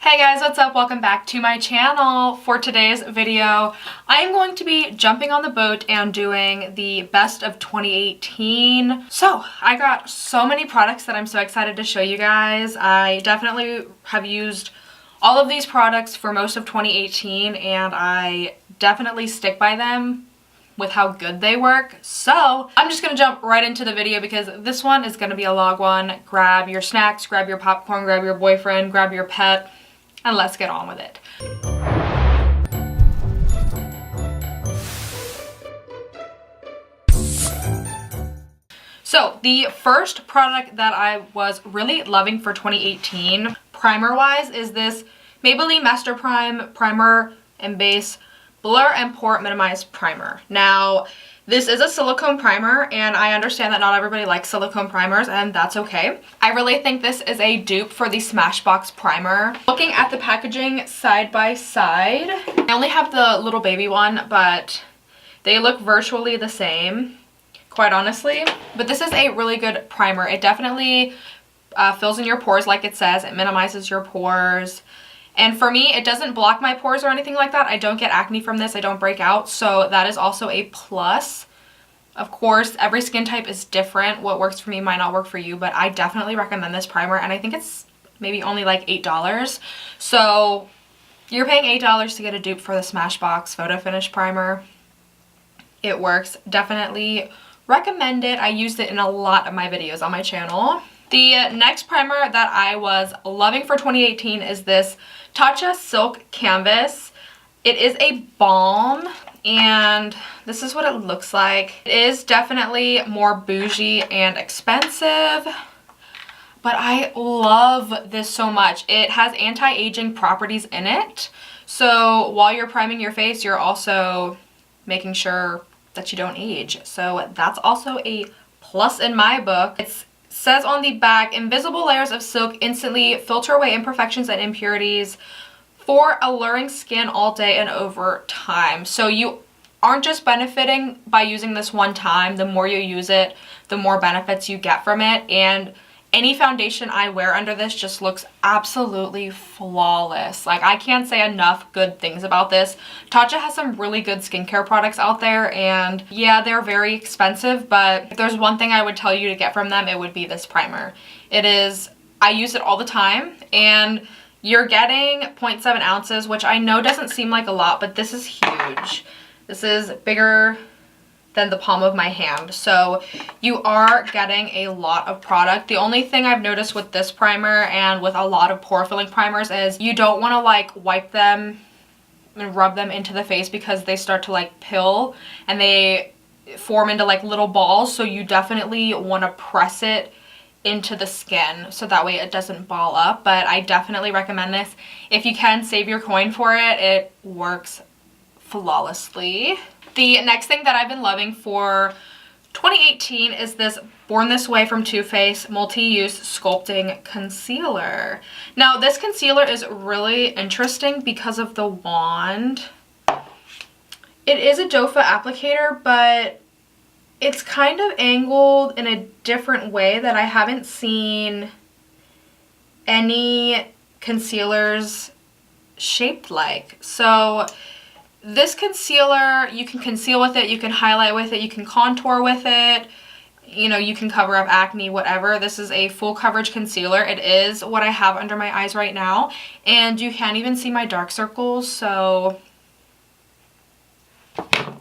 Hey guys, what's up? Welcome back to my channel. For today's video, I am going to be jumping on the boat and doing the best of 2018. So I got so many products that I'm so excited to show you guys. I definitely have used all of these products for most of 2018 and I definitely stick by them with how good they work. So I'm just gonna jump right into the video because this one is gonna be a log one. Grab your snacks, grab your popcorn, grab your boyfriend, grab your pet, and let's get on with it. So the first product that I was really loving for 2018, primer wise, is this Maybelline Master Prime Primer and Base Blur and Pore Minimize Primer. Now, this is a silicone primer, and I understand that not everybody likes silicone primers, and that's okay. I really think this is a dupe for the Smashbox primer. Looking at the packaging side by side, I only have the little baby one, but they look virtually the same, quite honestly. But this is a really good primer. It definitely fills in your pores like it says. It minimizes your pores. And for me, it doesn't block my pores or anything like that. I don't get acne from this. I don't break out. So that is also a plus. Of course, every skin type is different. What works for me might not work for you, but I definitely recommend this primer. And I think it's maybe only like $8. So you're paying $8 to get a dupe for the Smashbox Photo Finish Primer. It works. Definitely recommend it. I used it in a lot of my videos on my channel. The next primer that I was loving for 2018 is this Tatcha Silk Canvas. It is a balm, and this is what it looks like. It is definitely more bougie and expensive, but I love this so much. It has anti-aging properties in it, so while you're priming your face, you're also making sure that you don't age. So that's also a plus in my book. It says on the back, invisible layers of silk instantly filter away imperfections and impurities for alluring skin all day and over time. So you aren't just benefiting by using this one time. The more you use it, the more benefits you get from it. And any foundation I wear under this just looks absolutely flawless. Like, I can't say enough good things about this. Tatcha has some really good skincare products out there, and yeah, they're very expensive, but if there's one thing I would tell you to get from them, it would be this primer. I use it all the time, and you're getting 0.7 ounces, which I know doesn't seem like a lot, but this is huge. This is bigger than the palm of my hand, so you are getting a lot of product. The only thing I've noticed with this primer and with a lot of pore filling primers is you don't want to like wipe them and rub them into the face because they start to like pill and they form into like little balls. So you definitely want to press it into the skin so that way it doesn't ball up. But I definitely recommend this. If you can save your coin for it, it works flawlessly. The next thing that I've been loving for 2018 is this Born This Way from Too Faced Multi-Use Sculpting Concealer. Now, this concealer is really interesting because of the wand. It is a doe foot applicator, but it's kind of angled in a different way that I haven't seen any concealers shaped like. So this concealer, you can conceal with it, you can highlight with it, you can contour with it, you know, you can cover up acne, whatever. This is a full coverage concealer. It is what I have under my eyes right now, and you can't even see my dark circles, so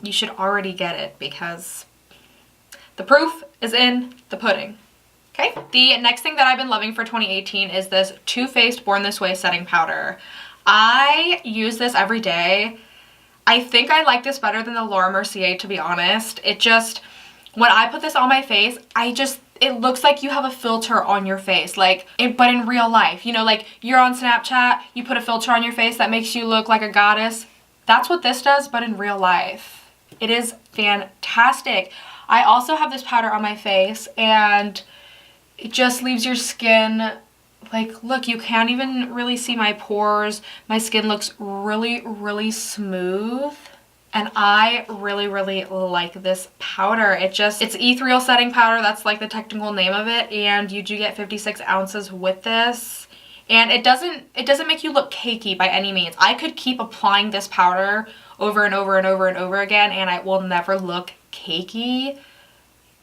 you should already get it because the proof is in the pudding. Okay, the next thing that I've been loving for 2018 is this Too Faced Born This Way setting powder. I use this every day. I think I like this better than the Laura Mercier, to be honest. It just, when I put this on my face, it looks like you have a filter on your face, but in real life. You know, like you're on Snapchat, you put a filter on your face that makes you look like a goddess. That's what this does, but in real life. It is fantastic. I also have this powder on my face, and it just leaves your skin, like, look, you can't even really see my pores. My skin looks really, really smooth. And I really, really like this powder. It's ethereal setting powder. That's like the technical name of it. And you do get 56 ounces with this. And it doesn't make you look cakey by any means. I could keep applying this powder over and over and over and over again and it will never look cakey.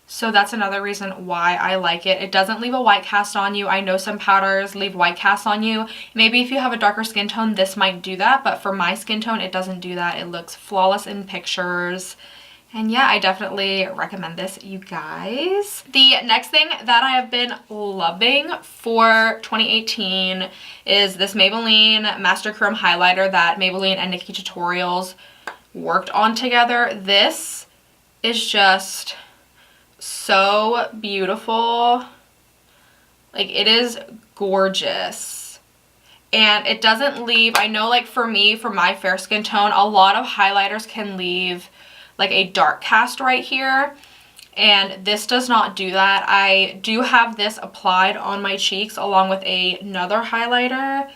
So that's another reason why I like it. It doesn't leave a white cast on you. I know some powders leave white casts on you. Maybe if you have a darker skin tone, this might do that, but for my skin tone, it doesn't do that. It looks flawless in pictures. And yeah, I definitely recommend this, you guys. The next thing that I have been loving for 2018 is this Maybelline Master Chrome highlighter that Maybelline and Nikkie Tutorials worked on together. This is just so beautiful. Like, it is gorgeous. And it doesn't leave, I know like for me, for my fair skin tone, a lot of highlighters can leave like a dark cast right here. And this does not do that. I do have this applied on my cheeks along with another highlighter.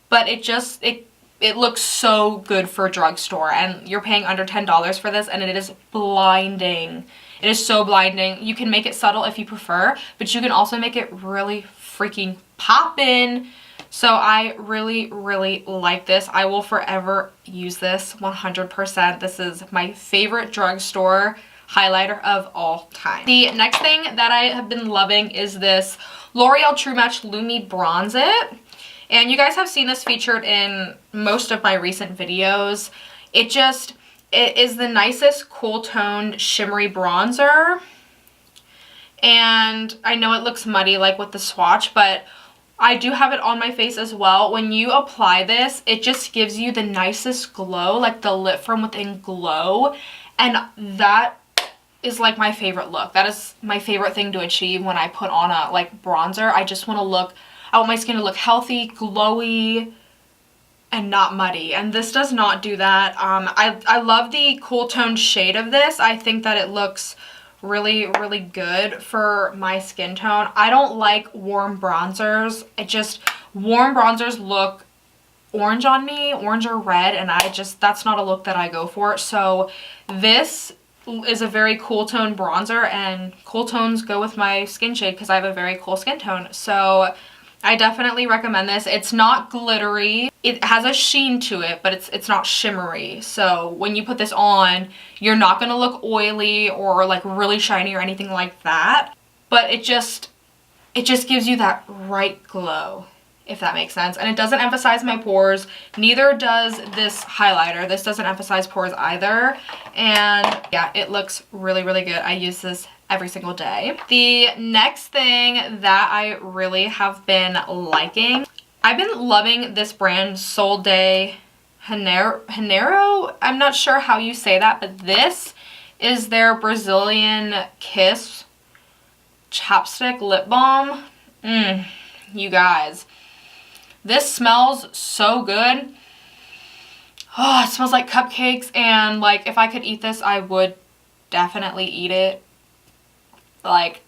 But it looks so good for a drugstore. And you're paying under $10 for this and it is blinding. It is so blinding. You can make it subtle if you prefer, but you can also make it really freaking poppin'. So I really, really like this. I will forever use this 100%. This is my favorite drugstore highlighter of all time. The next thing that I have been loving is this L'Oreal True Match Lumi Bronze It. And you guys have seen this featured in most of my recent videos. It is the nicest cool toned shimmery bronzer. And I know it looks muddy like with the swatch, but I do have it on my face as well. When you apply this, it just gives you the nicest glow, like the lit from within glow. And that is like my favorite look. That is my favorite thing to achieve when I put on a like bronzer. I just want to look, I want my skin to look healthy, glowy, and not muddy. And this does not do that. I love the cool toned shade of this. I think that it looks really, really good for my skin tone. I don't like warm bronzers. Warm bronzers look orange on me, orange or red, and that's not a look that I go for. So this is a very cool tone bronzer, and cool tones go with my skin shade because I have a very cool skin tone. So I definitely recommend this. It's not glittery. It has a sheen to it, but it's not shimmery. So when you put this on, you're not going to look oily or like really shiny or anything like that. But it just gives you that right glow, if that makes sense. And it doesn't emphasize my pores. Neither does this highlighter. This doesn't emphasize pores either. And yeah, it looks really, really good. I use this every single day. The next thing that I really have been liking, I've been loving this brand Sol de Janeiro. I'm not sure how you say that, but this is their Brazilian Kiss chapstick lip balm. You guys, this smells so good. Oh, it smells like cupcakes, and like if I could eat this, I would definitely eat it. Like,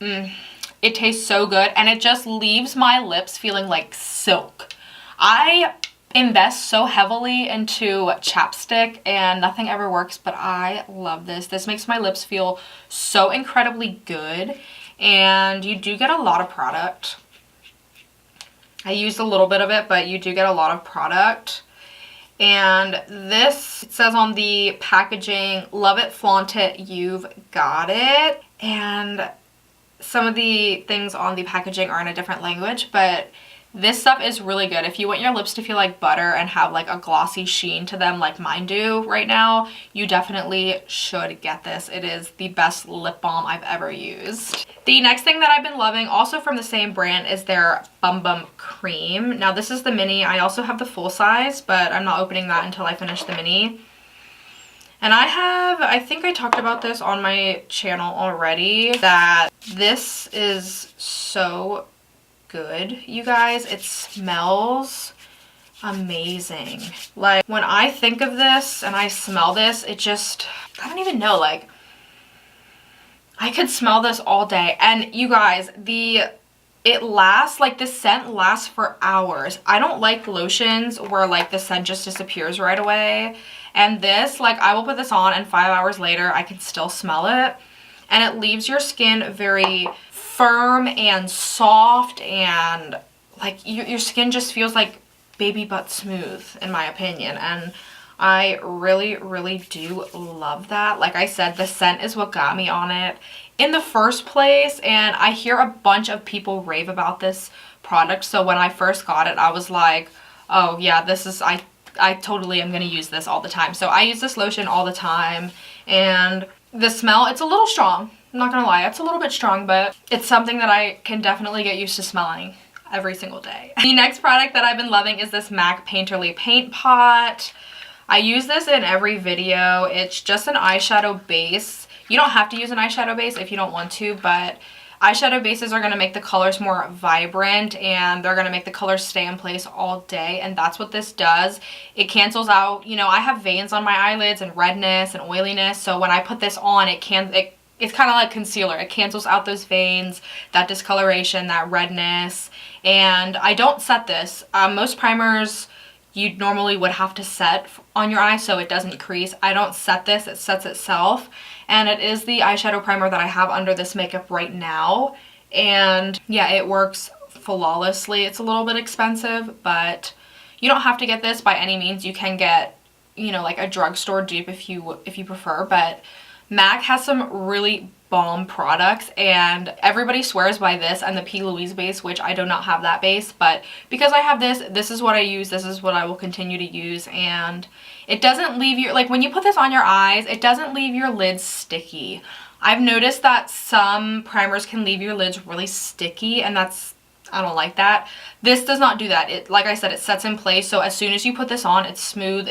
it tastes so good, and it just leaves my lips feeling like silk. I invest so heavily into chapstick and nothing ever works, but I love this. This makes my lips feel so incredibly good, and you do get a lot of product. I used a little bit of it, but you do get a lot of product. And this, it says on the packaging, love it, flaunt it, you've got it. And some of the things on the packaging are in a different language, but this stuff is really good. If you want your lips to feel like butter and have like a glossy sheen to them like mine do right now, you definitely should get this. It is the best lip balm I've ever used. The next thing that I've been loving, also from the same brand, is their Bum Bum Cream. Now this is the mini. I also have the full size, but I'm not opening that until I finish the mini. And I think I talked about this on my channel already, that this is so good, you guys. It smells amazing. Like, when I think of this and I smell this, it just, I don't even know, like, I could smell this all day. And you guys, it lasts, like the scent lasts for hours. I don't like lotions where like the scent just disappears right away. And this, like, I will put this on and 5 hours later I can still smell it. And it leaves your skin very firm and soft and like your skin just feels like baby butt smooth, in my opinion. And I really, really do love that. Like I said, the scent is what got me on it in the first place, and I hear a bunch of people rave about this product. So when I first got it, I was like, oh yeah, this is, I totally am gonna use this all the time. So I use this lotion all the time, and the smell, it's a little strong. I'm not gonna lie, it's a little bit strong, but it's something that I can definitely get used to smelling every single day. The next product that I've been loving is this MAC Painterly Paint Pot. I use this in every video. It's just an eyeshadow base. You don't have to use an eyeshadow base if you don't want to, but eyeshadow bases are going to make the colors more vibrant, and they're going to make the colors stay in place all day, and that's what this does. It cancels out, you know, I have veins on my eyelids and redness and oiliness, so when I put this on, it's kind of like concealer. It cancels out those veins, that discoloration, that redness, and I don't set this. Most primers you normally would have to set on your eye so it doesn't crease. I don't set this, it sets itself. And it is the eyeshadow primer that I have under this makeup right now. And yeah, it works flawlessly. It's a little bit expensive, but you don't have to get this by any means. You can get, you know, like a drugstore dupe if you prefer, but MAC has some really bomb products, and everybody swears by this and the P. Louise base, which I do not have that base, but because I have this, this is what I use, this is what I will continue to use, and it doesn't leave your, like when you put this on your eyes, it doesn't leave your lids sticky. I've noticed that some primers can leave your lids really sticky, and I don't like that. This does not do that. It, like I said, it sets in place, so as soon as you put this on, it's smooth,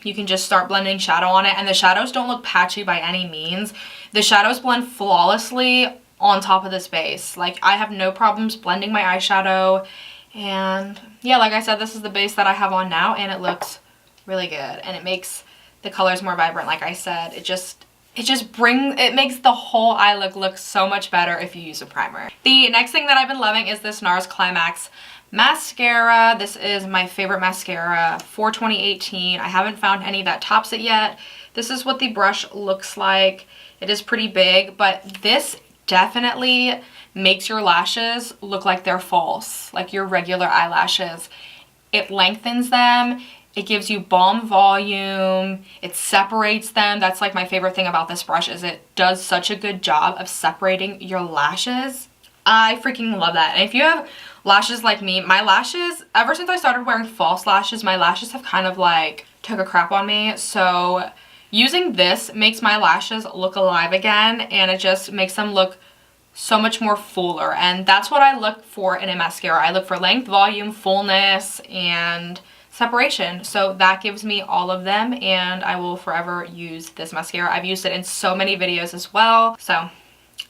you can just start blending shadow on it, and the shadows don't look patchy by any means. The shadows blend flawlessly on top of this base. Like, I have no problems blending my eyeshadow, and yeah, like I said, this is the base that I have on now, and it looks really good, and it makes the colors more vibrant. Like I said, it makes the whole eye look so much better if you use a primer. The next thing that I've been loving is this NARS Climax mascara. This is my favorite mascara for 2018. I haven't found any that tops it yet. This is what the brush looks like. It is pretty big, but this definitely makes your lashes look like they're false, like your regular eyelashes. It lengthens them. It gives you balm volume. It separates them. That's like my favorite thing about this brush, is it does such a good job of separating your lashes. I freaking love that. And if you have lashes like me, my lashes, ever since I started wearing false lashes, my lashes have kind of like took a crap on me. So using this makes my lashes look alive again, and it just makes them look so much more fuller. And that's what I look for in a mascara. I look for length, volume, fullness, and separation. So that gives me all of them, and I will forever use this mascara. I've used it in so many videos as well. So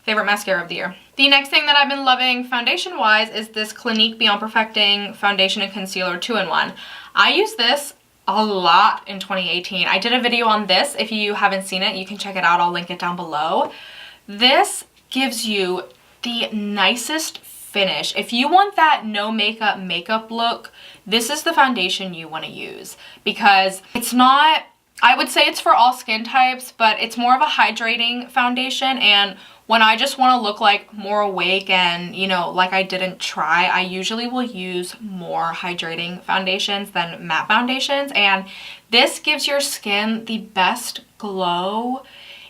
favorite mascara of the year. The next thing that I've been loving foundation wise is this Clinique Beyond Perfecting Foundation and Concealer 2-in-1. I use this a lot in 2018. I did a video on this. If you haven't seen it, you can check it out. I'll link it down below. This gives you the nicest finish. If you want that no makeup look, this is the foundation you want to use, because it's not, I would say it's for all skin types, but it's more of a hydrating foundation. And when I just want to look like more awake and, you know, like I didn't try, I usually will use more hydrating foundations than matte foundations. And this gives your skin the best glow.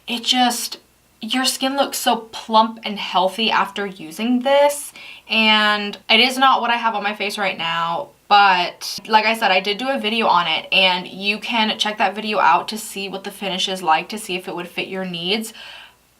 It just, your skin looks so plump and healthy after using this. And it is not what I have on my face right now, but like I said, I did do a video on it, and you can check that video out to see what the finish is like, to see if it would fit your needs.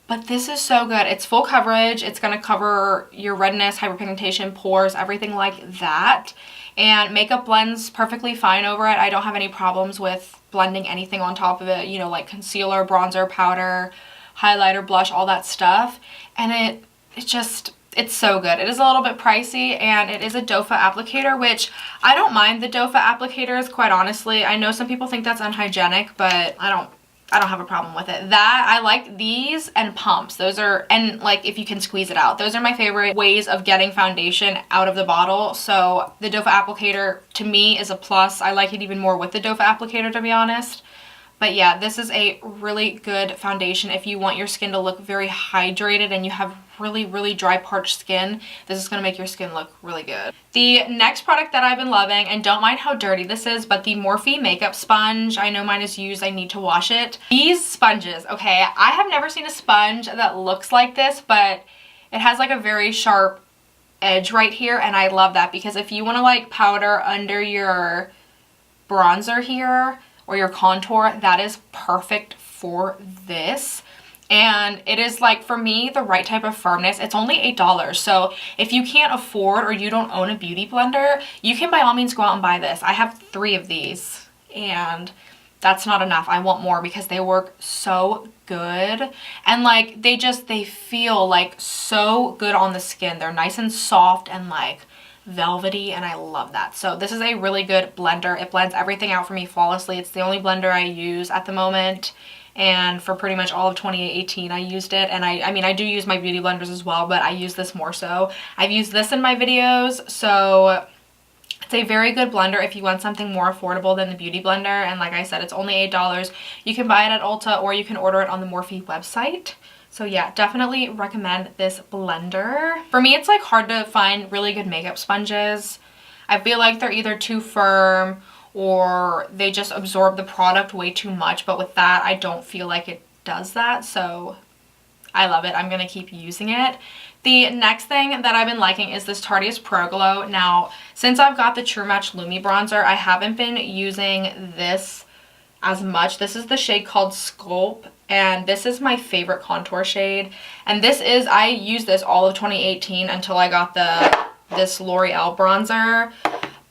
But this is so good. It's full coverage. It's going to cover your redness, hyperpigmentation, pores, everything like that. And makeup blends perfectly fine over it. I don't have any problems with blending anything on top of it, you know, like concealer, bronzer, powder, highlighter, blush, all that stuff. And it's so good. It is a little bit pricey, and it is a doe foot applicator, which I don't mind the doe foot applicators, quite honestly. I know some people think that's unhygienic, but I don't have a problem with it. That, I like these and pumps. Those are, and like if you can squeeze it out, those are my favorite ways of getting foundation out of the bottle. So the doe foot applicator to me is a plus. I like it even more with the doe foot applicator, to be honest. But yeah, this is a really good foundation if you want your skin to look very hydrated and you have really, really dry, parched skin. This is going to make your skin look really good. The next product that I've been loving, and don't mind how dirty this is, but the Morphe makeup sponge. I know mine is used. I need to wash it. These sponges, okay, I have never seen a sponge that looks like this, but it has like a very sharp edge right here, and I love that because if you want to like powder under your bronzer here or your contour, that is perfect for this. And it is like, for me, the right type of firmness. It's only $8. So if you can't afford or you don't own a beauty blender, you can by all means go out and buy this. I have 3 of these and that's not enough. I want more because they work so good. And like they feel like so good on the skin. They're nice and soft and like velvety, and I love that. So this is a really good blender. It blends everything out for me flawlessly. It's the only blender I use at the moment, and for pretty much all of 2018 I used it. And I mean I do use my beauty blenders as well, but I use this more so. I've used this in my videos, so it's a very good blender if you want something more affordable than the beauty blender. And like I said, it's only $8. You can buy it at Ulta or you can order it on the Morphe website. So yeah, definitely recommend this blender. For me, it's like hard to find really good makeup sponges. I feel like they're either too firm or they just absorb the product way too much. But with that, I don't feel like it does that. So I love it. I'm going to keep using it. The next thing that I've been liking is this Tarte's Pro Glow. Now, since I've got the True Match Lumi Bronzer, I haven't been using this as much. This is the shade called Sculpt, and this is my favorite contour shade. And this is, I used this all of 2018 until I got this L'Oreal bronzer.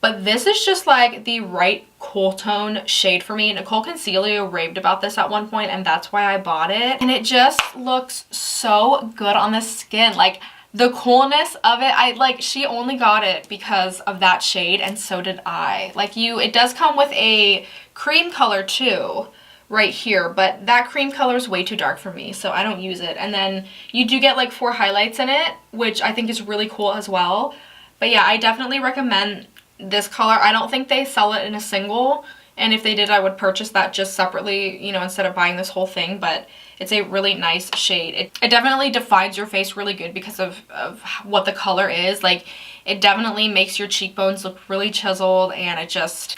But this is just like the right cool tone shade for me. Nicole Concealio raved about this at one point, and that's why I bought it. And it just looks so good on the skin. Like the coolness of it, she only got it because of that shade, and so did I. Like it does come with a cream color too right here, but that cream color is way too dark for me, so I don't use it. And then you do get like 4 highlights in it, which I think is really cool as well. But yeah, I definitely recommend this color. I don't think they sell it in a single, and if they did, I would purchase that just separately, you know, instead of buying this whole thing. But it's a really nice shade. It definitely defines your face really good because of what the color is. Like, it definitely makes your cheekbones look really chiseled, and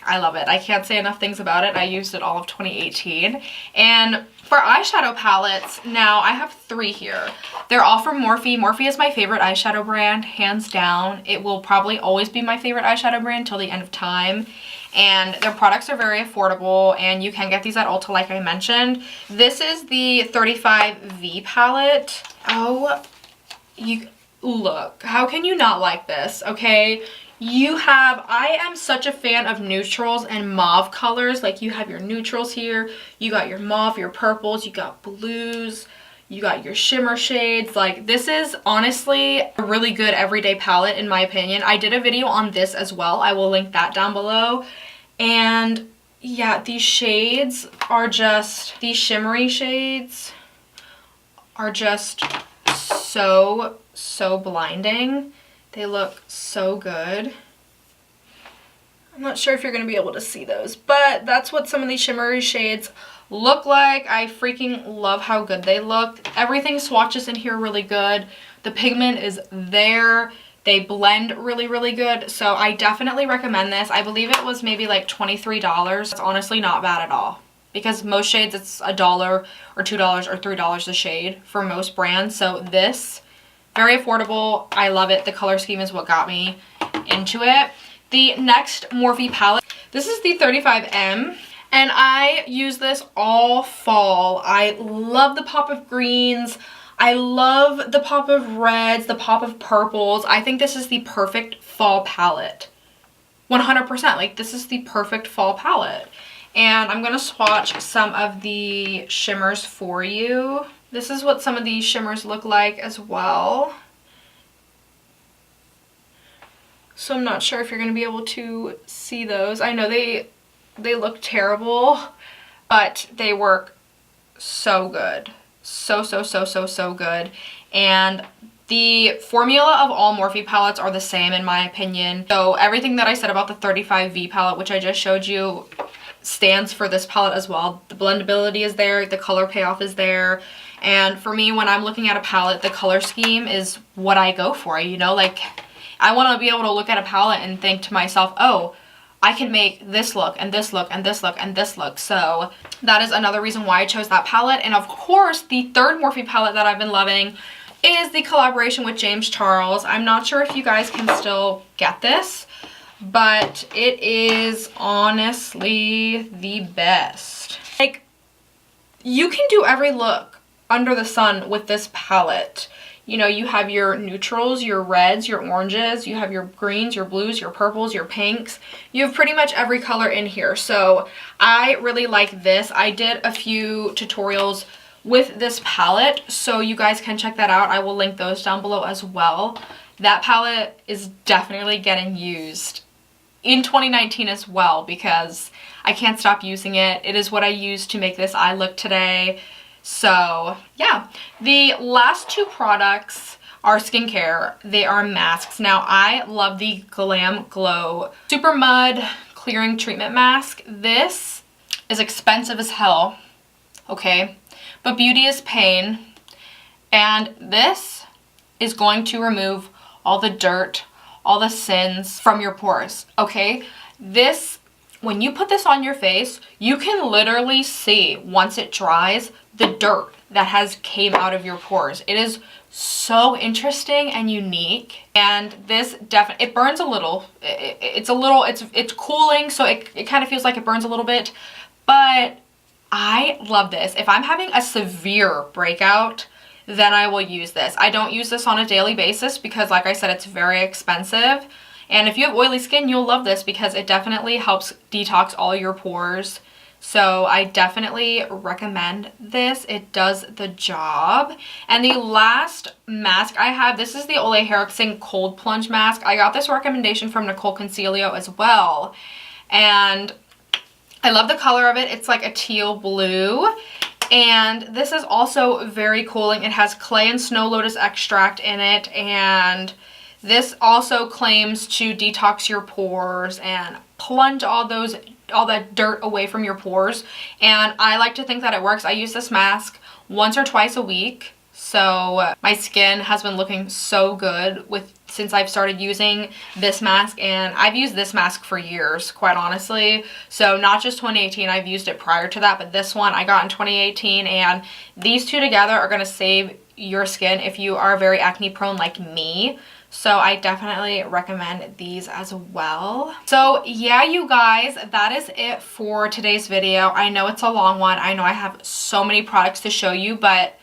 I love it. I can't say enough things about it. I used it all of 2018. And for eyeshadow palettes, now I have 3 here. They're all from Morphe. Morphe is my favorite eyeshadow brand, hands down. It will probably always be my favorite eyeshadow brand till the end of time. And their products are very affordable, and you can get these at Ulta like I mentioned. This is the 35V palette. Oh, look, how can you not like this, okay? I am such a fan of neutrals and mauve colors. Like, you have your neutrals here, you got your mauve, your purples, you got blues, you got your shimmer shades. Like, this is honestly a really good everyday palette in my opinion. I did a video on this as well. I will link that down below. And yeah, these shades are just, these shimmery shades are just so blinding. They look so good. I'm not sure if you're going to be able to see those, but that's what some of these shimmery shades look like. I freaking love how good they look. Everything swatches in here really good. The pigment is there. They blend really, really good. So I definitely recommend this. I believe it was maybe like $23. It's honestly not bad at all, because most shades it's $1 or $2 or $3 a shade for most brands. So this, very affordable. I love it. The color scheme is what got me into it. The next Morphe palette, this is the 35M, and I use this all fall. I love the pop of greens. I love the pop of reds, the pop of purples. I think this is the perfect fall palette. 100%. Like, this is the perfect fall palette. And I'm going to swatch some of the shimmers for you. This is what some of these shimmers look like as well. So I'm not sure if you're going to be able to see those. I know they look terrible, but they work so good. So good. And the formula of all Morphe palettes are the same in my opinion. So everything that I said about the 35V palette, which I just showed you, stands for this palette as well. The blendability is there, the color payoff is there, and for me, when I'm looking at a palette, the color scheme is what I go for, you know? Like, I want to be able to look at a palette and think to myself, oh, I can make this look and this look and this look and this look. So that is another reason why I chose that palette. And of course, the third Morphe palette that I've been loving is the collaboration with James Charles. I'm not sure if you guys can still get this, but it is honestly the best. Like, you can do every look under the sun with this palette. You know, you have your neutrals, your reds, your oranges, you have your greens, your blues, your purples, your pinks. You have pretty much every color in here. So I really like this. I did a few tutorials with this palette, so you guys can check that out. I will link those down below as well. That palette is definitely getting used in 2019 as well because I can't stop using it. It is what I used to make this eye look today. So yeah, the last two products are skincare. They are masks. Now I love the Glam Glow Super Mud Clearing Treatment Mask. This is expensive as hell, okay? But beauty is pain. And this is going to remove all the dirt, all the sins from your pores, okay? This, when you put this on your face, you can literally see, once it dries, the dirt that has came out of your pores. It is so interesting and unique. And this definitely, it burns a little. It's cooling, so it kind of feels like it burns a little bit. But I love this. If I'm having a severe breakout, then I will use this. I don't use this on a daily basis because, like I said, it's very expensive. And if you have oily skin, you'll love this because it definitely helps detox all your pores. So I definitely recommend this. It does the job. And the last mask I have, this is the Ole Henriksen Cold Plunge Mask. I got this recommendation from Nicole Concilio as well. And I love the color of it. It's like a teal blue. And this is also very cooling. It has clay and snow lotus extract in it. And this also claims to detox your pores and plunge all that dirt away from your pores. And I like to think that it works. I use this mask once or twice a week. So my skin has been looking so good since I've started using this mask, and I've used this mask for years, quite honestly. So not just 2018, I've used it prior to that, but this one I got in 2018, and these two together are gonna save your skin if you are very acne prone like me. So I definitely recommend these as well. So yeah, you guys, that is it for today's video. I know it's a long one. I know I have so many products to show you, but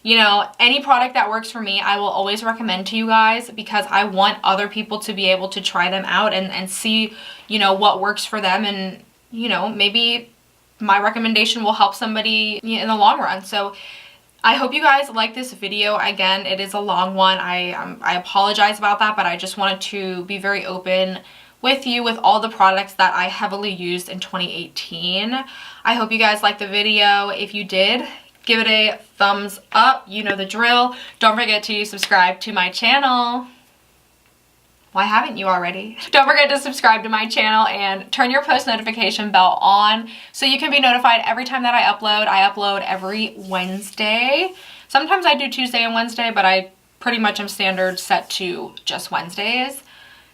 you know, any product that works for me, I will always recommend to you guys because I want other people to be able to try them out and see, you know, what works for them. And, you know, maybe my recommendation will help somebody in the long run. So I hope you guys like this video. Again, it is a long one. I apologize about that, but I just wanted to be very open with you with all the products that I heavily used in 2018. I hope you guys liked the video. If you did, give it a thumbs up. You know the drill. Don't forget to subscribe to my channel. Why haven't you already? Don't forget to subscribe to my channel and turn your post notification bell on so you can be notified every time that I upload. I upload every Wednesday. Sometimes I do Tuesday and Wednesday, but I pretty much am standard set to just Wednesdays.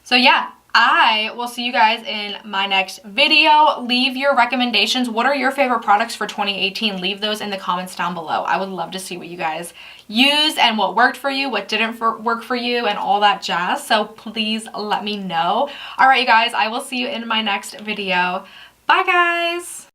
So yeah, I will see you guys in my next video. Leave your recommendations. What are your favorite products for 2018? Leave those in the comments down below. I would love to see what you guys used and what worked for you, what didn't work for you, and all that jazz. So please let me know. All right, you guys, I will see you in my next video. Bye, guys.